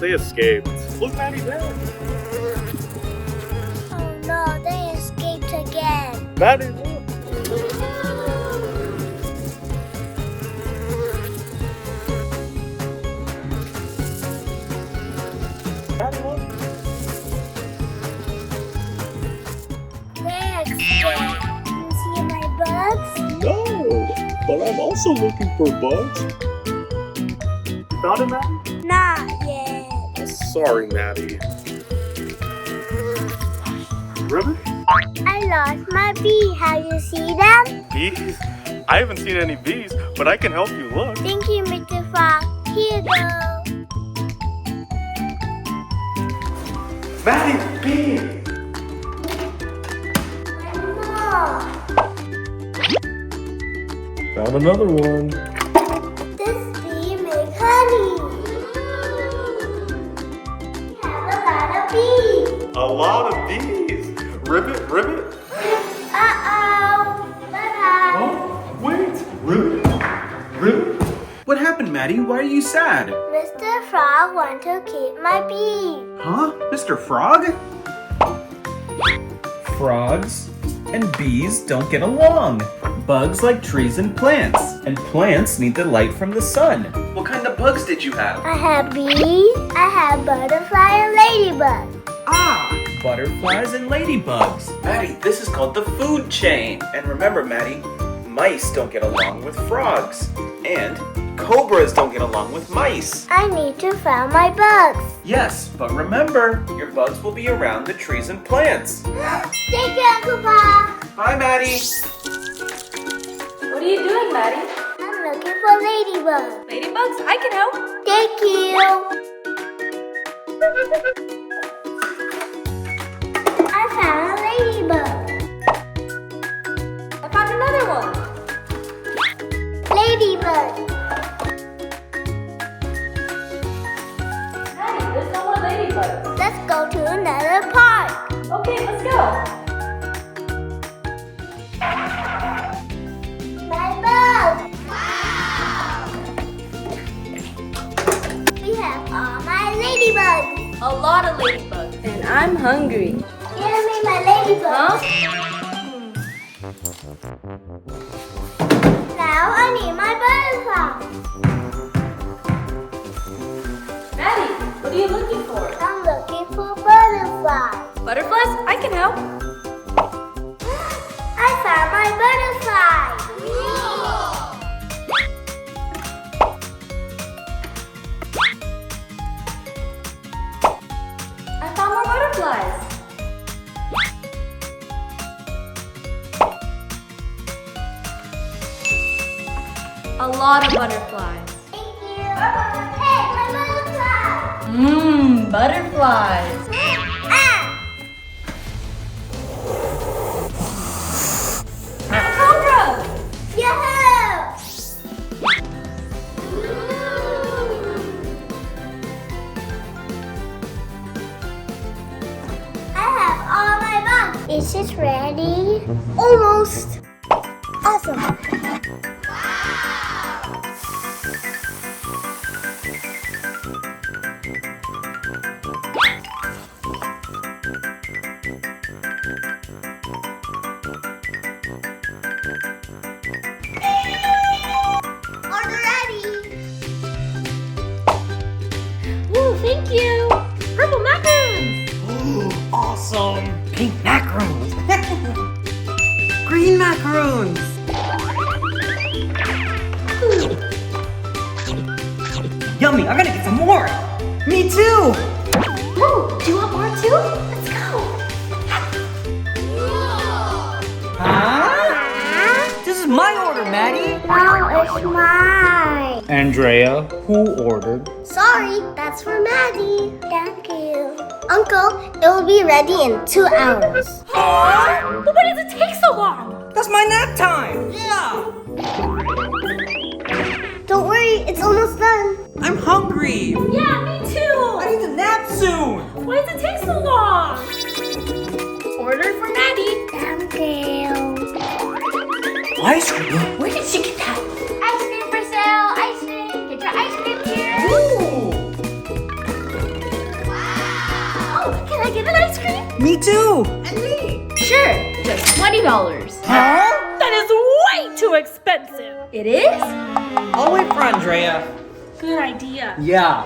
they escaped. Look, Maddie, there. Oh no, they escaped again. Maddie, look. Maddie, look. They're escaped. You see my bugs? No, but I'm also looking for bugs. You found it, Maddie? Not yet. Sorry, Maddie. Really? I lost my bee. Have you seen them? Bees? I haven't seen any bees, but I can help you look. Thank you, Mr. Frog. Here you go. Maddie, bee! Mom, Found another one. this bee makes honey. We have a lot of bees. A lot of bees. Ribbit, ribbit. Uh-oh. Bye-bye. Oh, wait. Ribbit? Ribbit? What happened, Maddie? Why are you sad? Mr. Frog wants to keep my bee. Huh? Mr. Frog? Frogs and bees don't get along. Bugs like trees and plants need the light from the sun. What kind of bugs did you have? I have bees, I have butterfly and ladybug. Ah, butterflies and ladybugs. Maddie, this is called the food chain. And remember, Maddie, mice don't get along with frogs. And cobras don't get along with mice. I need to find my bugs. Yes, but remember, your bugs will be around the trees and plants. Thank you, Uncle Pa. Bye, Maddie. What are you doing, Maddie? I'm looking for ladybugs. Ladybugs? I can help. Thank you. I found a ladybug. I found another one. Ladybug. Maddie, there's no more ladybugs. Let's go to another park. Okay, let's go. My bug. Wow. We have all my ladybugs. A lot of ladybugs. And I'm hungry. Give me my ladybug. Huh? Now I need my butterfly. Maddie, what are you looking for? I'm looking for butterflies. Butterflies? I can help. I found my butterfly. I found more butterflies. A lot of butterflies. Thank you. Hey, my butterfly. Butterflies. Ah! A cobra! Yahoo! I have all my bugs. Is it ready? Almost. Awesome. Order ready. Woo, thank you. Purple macaroons. Ooh, awesome! Pink macaroons! Green macaroons! Yummy! I'm gonna get some more! Me too! Ooh, do you want more too? Let's go. Huh? This is my order, Maddie! No, it's mine. Andrea, who ordered? Sorry, that's for Maddie. Thank you. Uncle, it will be ready in 2 hours. But why does it take so long? That's my nap time! Yeah! Don't worry, it's almost done. I'm hungry! Yeah, me too. I need to nap soon! Why does it take so long? Order for Maddie. Thank you. Ice cream? Where did she get that? Ice cream for sale. Ice cream. Get your ice cream here. Ooh! Oh, can I get an ice cream? Me too! And me! Sure, just $20. Huh? That is way too expensive. It is? I'll wait for Andrea. Good idea. Yeah.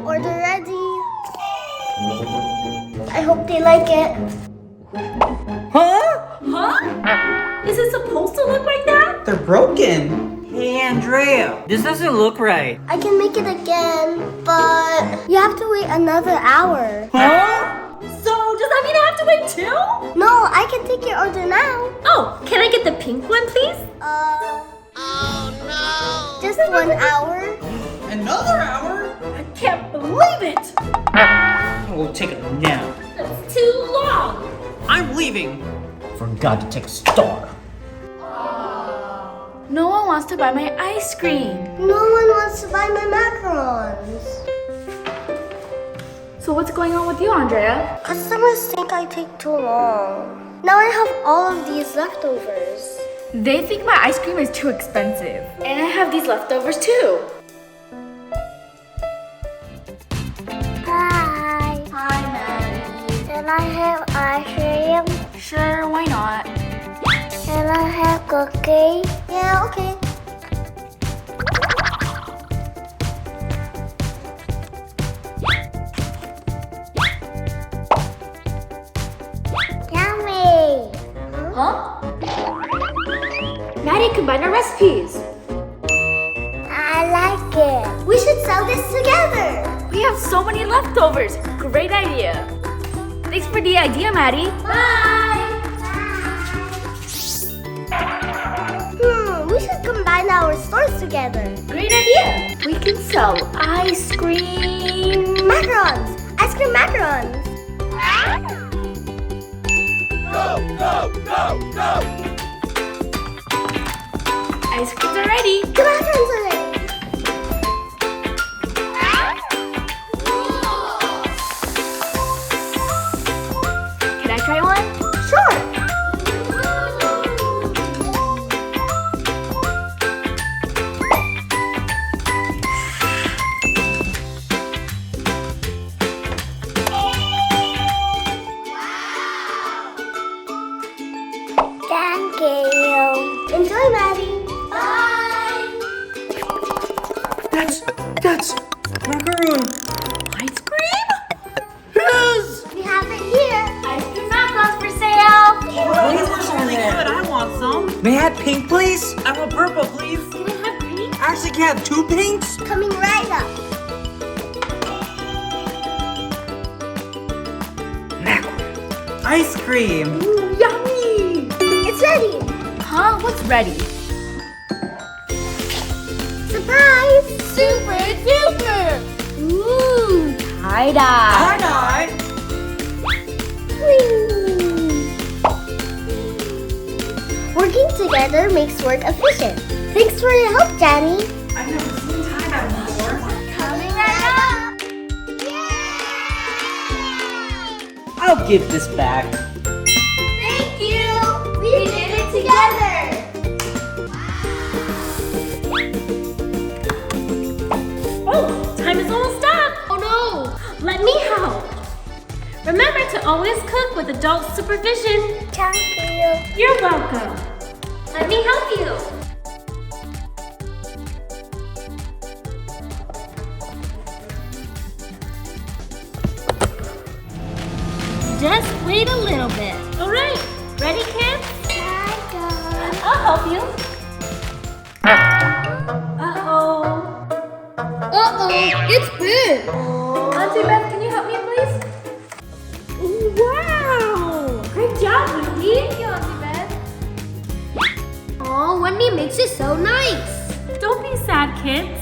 Order ready. I hope they like it. Huh? Huh? Is it supposed to look like that? They're broken. Hey, Andrea. This doesn't look right. I can make it again, but you have to wait another hour. Huh? So, does that mean I have to wait too? No, I can take your order now. Oh, can I get the pink one, please? Oh no. Just 1 hour? Another hour? I can't believe it. We'll take it now. That's too long. I'm leaving. Forgot to take a star. No one wants to buy my ice cream. No one wants to buy my macarons. So what's going on with you, Andrea? Customers think I take too long. Now I have all of these leftovers. They think my ice cream is too expensive. And I have these leftovers too. Hi. Hi, Maddie. Can I have ice cream? Sure, why not? Can I have cookie? Yeah, okay. Yummy. Huh? Maddie, combine our recipes. I like it. We should sell this together. We have so many leftovers. Great idea. Thanks for the idea, Maddie. Bye. We should combine our stores together. Great idea. We can sell ice cream. Macarons. Ice cream macarons. Ice creams are ready. The macarons are ready. Can I try one? Sure. Thank you. Enjoy, Maddie. Bye. That's macaroon. Ice cream? Yes! We have it here. Ice cream macarons for sale. These look really good. I want some. May I have pink, please? I want purple, please. Can we have pink? Actually, can I have 2 pinks? Coming right up. Macaroon. Ice cream. Ooh, yummy. It's ready. Huh? What's ready? Surprise. Super duper. Ooh, tie-dye. Tie-dye. Working together makes work efficient. Thanks for your help, Danny. I've never seen tie-dye before. Coming right up. I'll give this back. Thank you. We did it together. Oh, time is almost up. Oh no. Let me help. Remember to always cook with adult supervision. Thank you. You're welcome. Let me help you. Just wait a little bit. All right. Ready, kids? I'll help you. Uh-oh. It's big. Auntie Beth, can you help me, please? Wow! Great job, Wendy. Thank you, Auntie Beth. Oh, Wendy makes it so nice. Don't be sad, kids.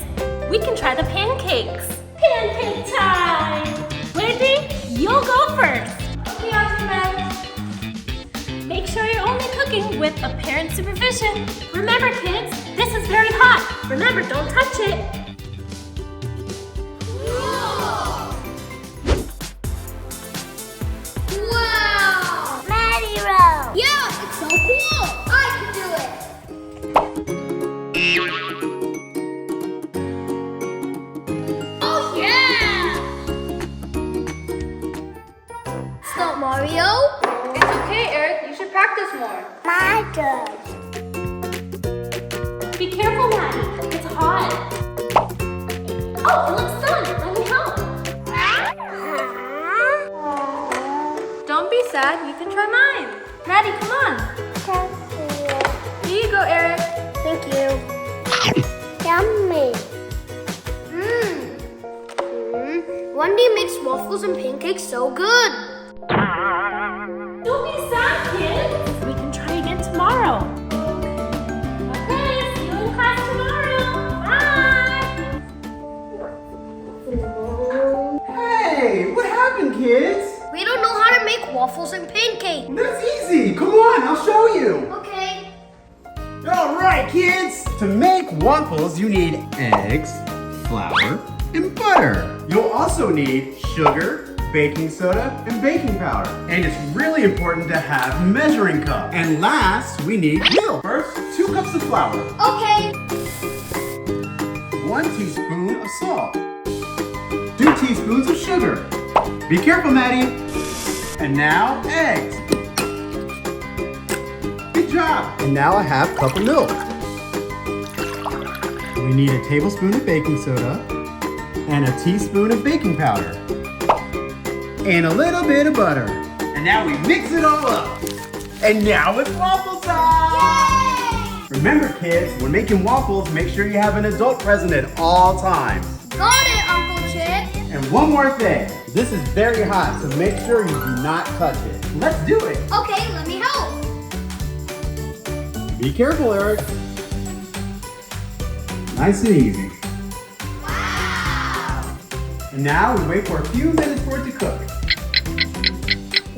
We can try the pancakes. Pancake time! Wendy, you'll go first. Okay, Auntie Beth. Make sure you're only cooking with a parent supervision. Remember, kids, this is very hot. Remember, don't touch it. not Mario. It's okay, Eric. You should practice more. My turn. Be careful, Maddie. It's hot. Oh, it looks done. Let me help. Don't be sad. You can try mine. Maddie, come on. Here you go, Eric. Thank you. Yummy. Wendy makes waffles and pancakes so good. Don't be sad, kids. We can try again tomorrow. Okay, see you in class tomorrow. Bye. Hey, what happened, kids? We don't know how to make waffles and pancakes. That's easy. Come on, I'll show you. Okay. All right, kids. To make waffles, you need eggs, flour, and butter. You'll also need sugar, baking soda, and baking powder. And it's really important to have measuring cup. And last, we need milk. First, 2 cups of flour, Okay. 1 teaspoon of salt, 2 teaspoons of sugar. Be careful, Maddie. And now, eggs. Good job. And now a half cup of milk. We need a tablespoon of baking soda and a teaspoon of baking powder and a little bit of butter. And now we mix it all up. And now it's waffle time! Yay! Remember, kids, when making waffles, make sure you have an adult present at all times. Got it, Uncle Chip. And one more thing, this is very hot, so make sure you do not touch it. Let's do it. Okay, let me help. Be careful, Eric. Nice and easy. Wow. And now we wait for a few minutes for it to cook.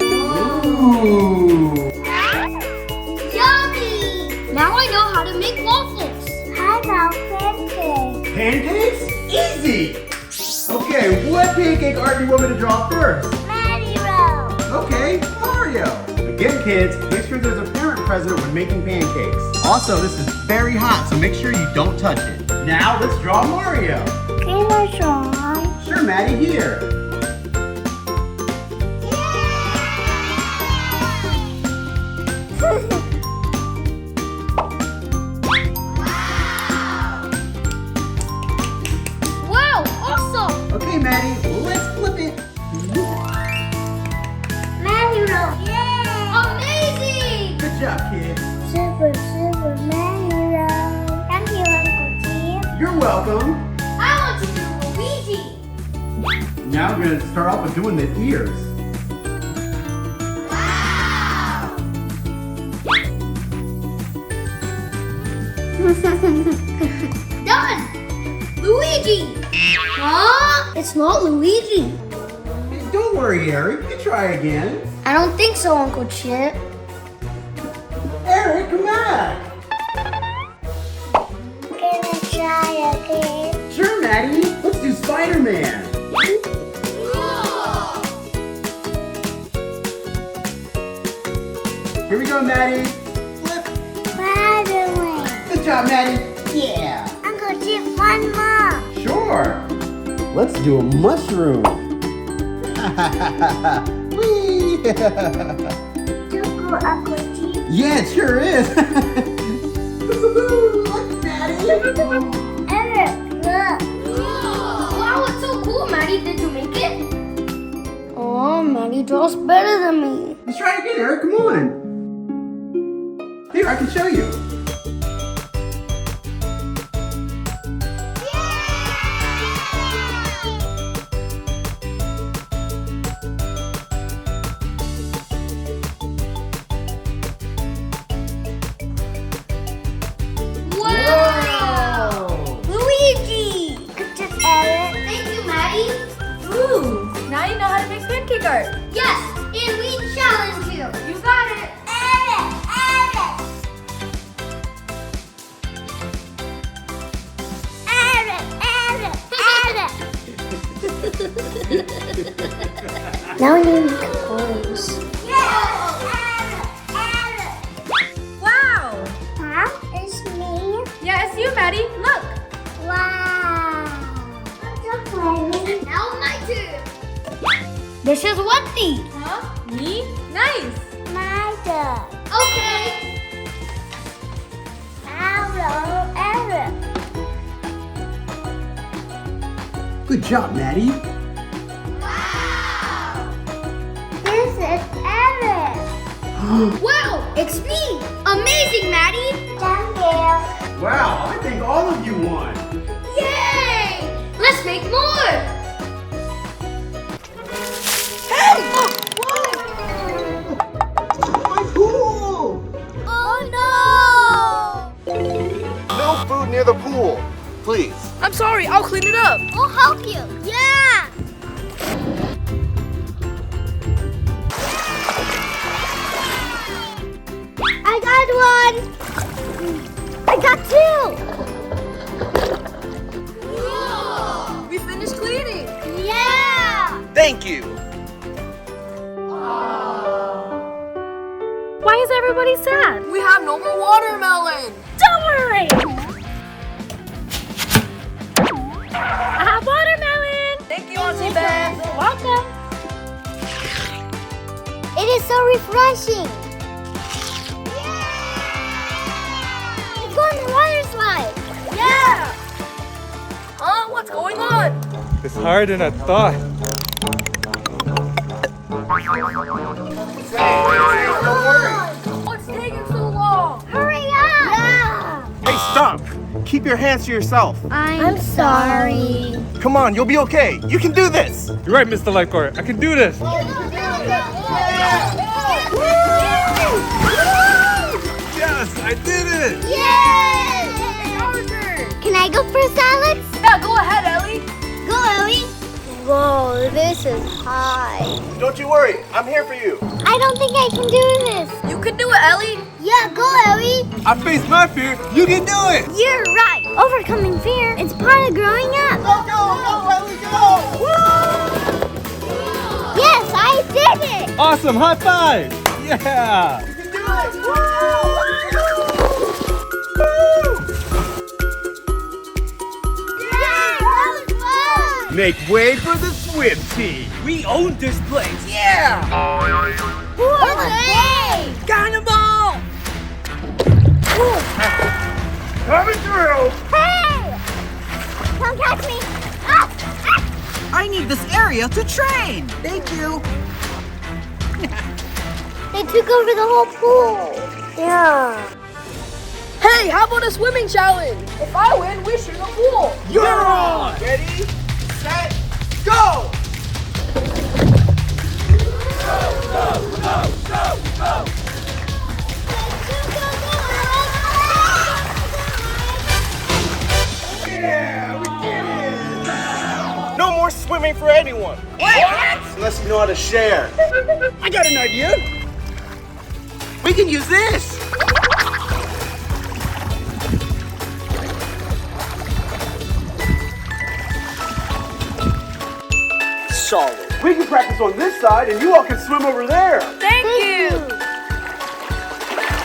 Ooh. Yummy. Now I know how to make waffles. How about pancakes? Pancakes? Easy! Okay, what pancake art do you want me to draw first? Maddie roll. Okay, Mario. Again, kids, make sure there's a parent present when making pancakes. Also, this is very hot, so make sure you don't touch it. Now, let's draw Mario. Can I try? Sure, Maddie, here. Wow, awesome. Okay, Maddie, let's flip it. Maddie roll. Yay. Amazing. Good job, kids. Super Maddie roll. Thank you, Uncle Chip. You're welcome. I want to do Luigi. Now we're going to start off with doing the ears. Wow. Done. Luigi. Huh? It's not Luigi. Hey, don't worry, Eric. You can try again. I don't think so, Uncle Chip. Eric, come back. Can I try again? Sure, Maddie. Let's do Spider-Man. Here we go, Maddie. Flip. Spider-Man. Good job, Maddie. Yeah. Uncle Chip, one more. Sure. Let's do a mushroom. Whee! Too cool, Uncle Chip. Yeah, it sure is. Look, Maddie. Eric, look. Wow, it's so cool, Maddie. Did you make it? Oh, Maddie draws better than me. Let's try it again, Eric. Come on. Here, I can show you. Wow! Luigi! Good job, Eric. Thank you, Maddie. Ooh, now you know how to make pancake art. Yes, and we challenge you. You got it. Eric, Now we need the clothes. Wow. Huh? It's me. Yeah, it's you, Maddie. Look. Wow. Now my turn. This is Wendy. Huh? Good job, Maddie. This is Eric. Wow, it's me. Amazing, Maddie. Thank you. Wow, I think all of you won. Yay! Let's make more. My pool! Oh no! No food near the pool, please. I'm sorry, I'll clean it up. We'll help you. Yeah. I got one. I got two. We finished cleaning. Yeah. Thank you. Why is everybody sad? We have no more watermelon. Don't worry! I have watermelon! Thank you, Auntie Beth. You're welcome. It is so refreshing. Let's go on the water slide. Yeah. Huh? What's going on? It's harder than I thought. Don't worry. What's taking so long? Hurry up. Yeah. Hey, stop. Keep your hands to yourself. I'm sorry. Come on, you'll be okay. You can do this. You're right, Mr. Lifeguard. I can do this. Yes, I did it. Yay! Can I go first, Alex? Yeah, go ahead, Ellie. Go, Ellie. Whoa, this is high. Don't you worry. I'm here for you. I don't think I can do this. You can do it, Ellie. Yeah, go, Ellie. I faced my fear. You can do it. You're right. Overcoming fear is part of growing up. Go, Ellie, go. Yes, I did it. Awesome. High five. Yeah. That was fun. Make way for the swim team. We own this place. Yeah. Okay. Carnival. Coming through. Hey! Come catch me. Ah, ah. I need this area to train. Thank you. They took over the whole pool. Yeah. Hey, how about a swimming challenge? If I win, we shoot a pool. You're on. Ready, set, go. No more swimming for anyone. What? Unless you know how to share. I got an idea. We can use this. Solid. We can practice on this side and you all can swim over there. Thank you.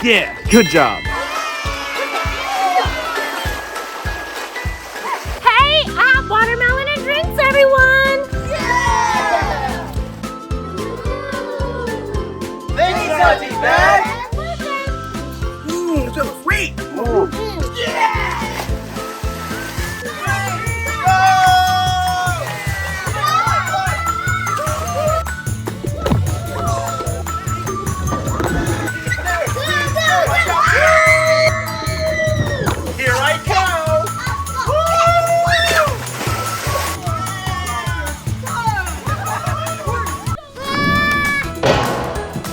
Yeah, good job. Hey, I have watermelon and drinks, everyone! Thanks, Auntie Beth. Ooh, so sweet. Here I come.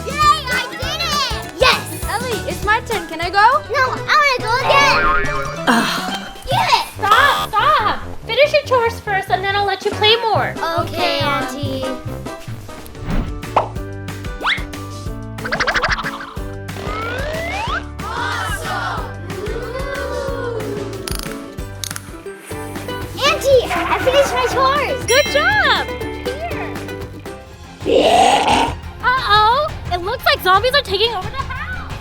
Yay, I did it! Yes! Ellie, it's my turn. Can I go? No, I want to go again. Get it! Stop! Finish your chores first and then I'll let you play more. Okay, Auntie. Auntie, I finished my chores. Good job! Uh-oh! It looks like zombies are taking over the house!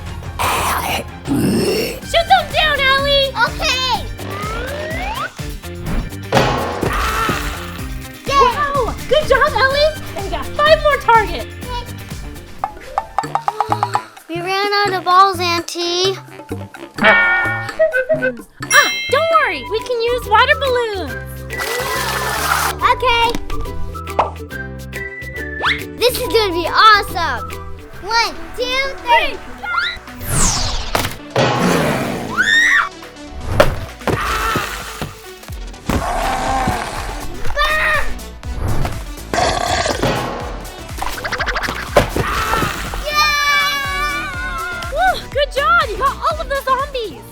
Shoot them down, Ellie! Okay. Wow! Good job, Ellie! And we got 5 more targets! We ran out of balls, Auntie. Don't worry! We can use water balloons! That's Okay. This is gonna be awesome. 1, 2, 3. Good job! You got all of the zombies!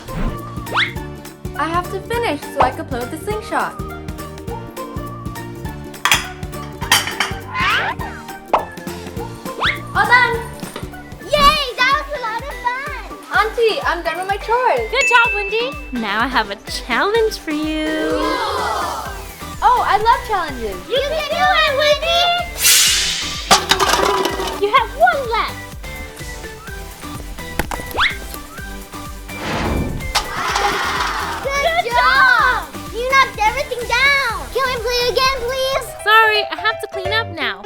I have to finish so I can play with the slingshot. All done! Yay! That was a lot of fun. Auntie, I'm done with my chores. Good job, Wendy! Now I have a challenge for you. Oh, I love challenges. You can do it, Wendy! You have one left. Good job! You knocked everything down. Can we play again, please? Sorry, I have to clean up now.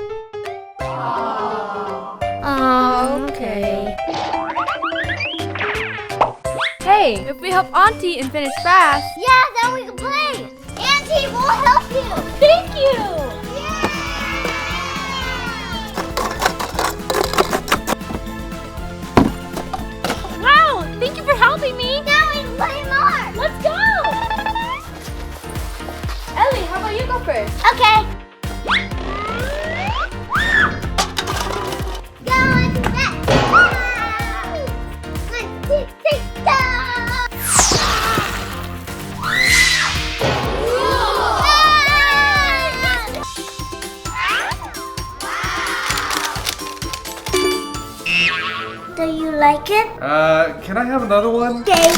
Oh, okay. Hey, if we help Auntie and finish fast, Yeah, then we can play. Auntie, we'll help you. Thank you! Wow, thank you for helping me. Now we can play more. Let's go! Ellie, how about you go first? Okay. Go on to that. 1, 2, 3, go. Do you like it? Can I have another one? Okay.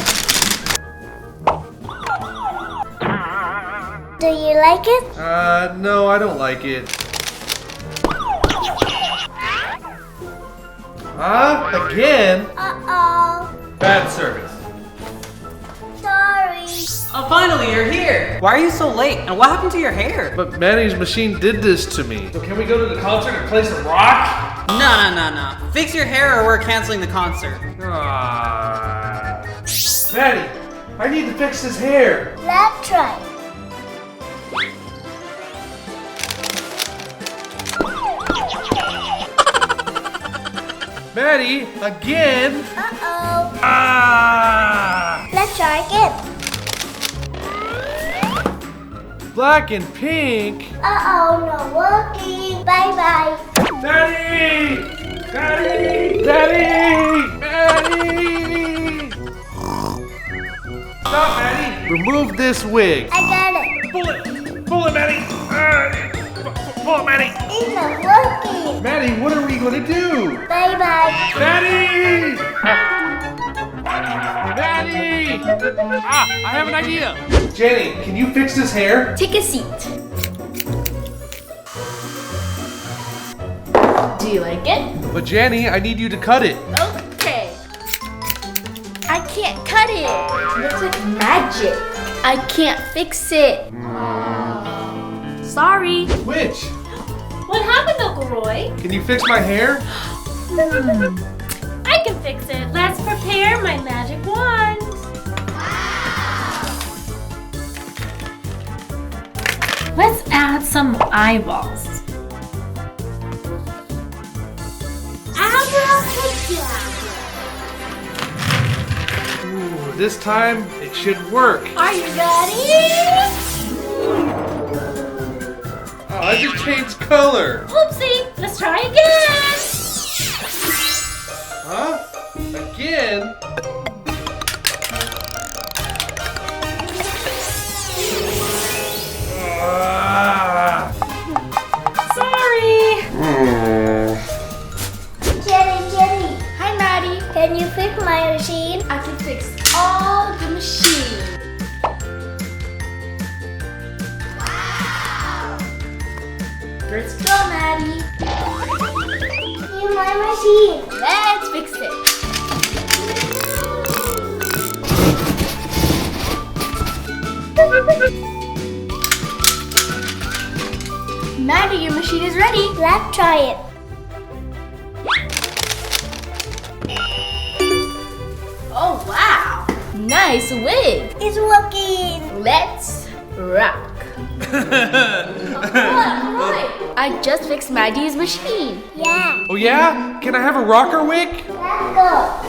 Do you like it? No, I don't like it. Huh? Again? Uh-oh. Bad service. Sorry. Oh, finally, you're here. Why are you so late? And what happened to your hair? But Maddie's machine did this to me. So can we go to the concert and play some rock? No. Fix your hair or we're canceling the concert. Maddie, I need to fix his hair. Let's try. Maddie, again? Uh-oh. Ah! Let's try again. Black and pink. Uh-oh, no working. Bye-bye. Maddie! Maddie! Maddie! Maddie! Stop, Maddie! Remove this wig. I got it. Pull it! Pull it, Maddie! Pull it, Maddie! It's not working. Maddie, what are we gonna do? Bye-bye. Maddie! Maddie! Ah, I have an idea. Jenny, can you fix his hair? Take a seat. Do you like it? But Jenny, I need you to cut it. Okay. I can't cut it. Looks like magic. I can't fix it. Sorry. Which? What happened, Uncle Roy? Can you fix my hair? I can fix it. Let's prepare my magic wand. Let's add some eyeballs. Ooh, this time it should work. Are you ready? Oh, I just changed color. Oopsie, let's try again. Huh? Again? Sorry. Jenny. Hi, Maddie. Can you fix my machine? I can fix all the machines. Let's go, Maddie. Use my machine. Let's fix it. Maddie, your machine is ready. Let's try it. Oh, wow. Nice wig. It's working. Let's rock. I just fixed Maddie's machine. Yeah. Oh yeah? Can I have a rocker wig? Let's go.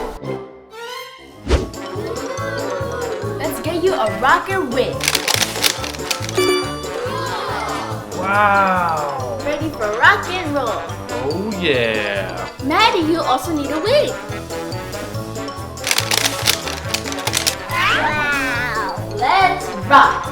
Let's get you a rocker wig. Wow. Ready for rock and roll. Oh yeah. Maddie, you also need a wig. Wow. Let's rock.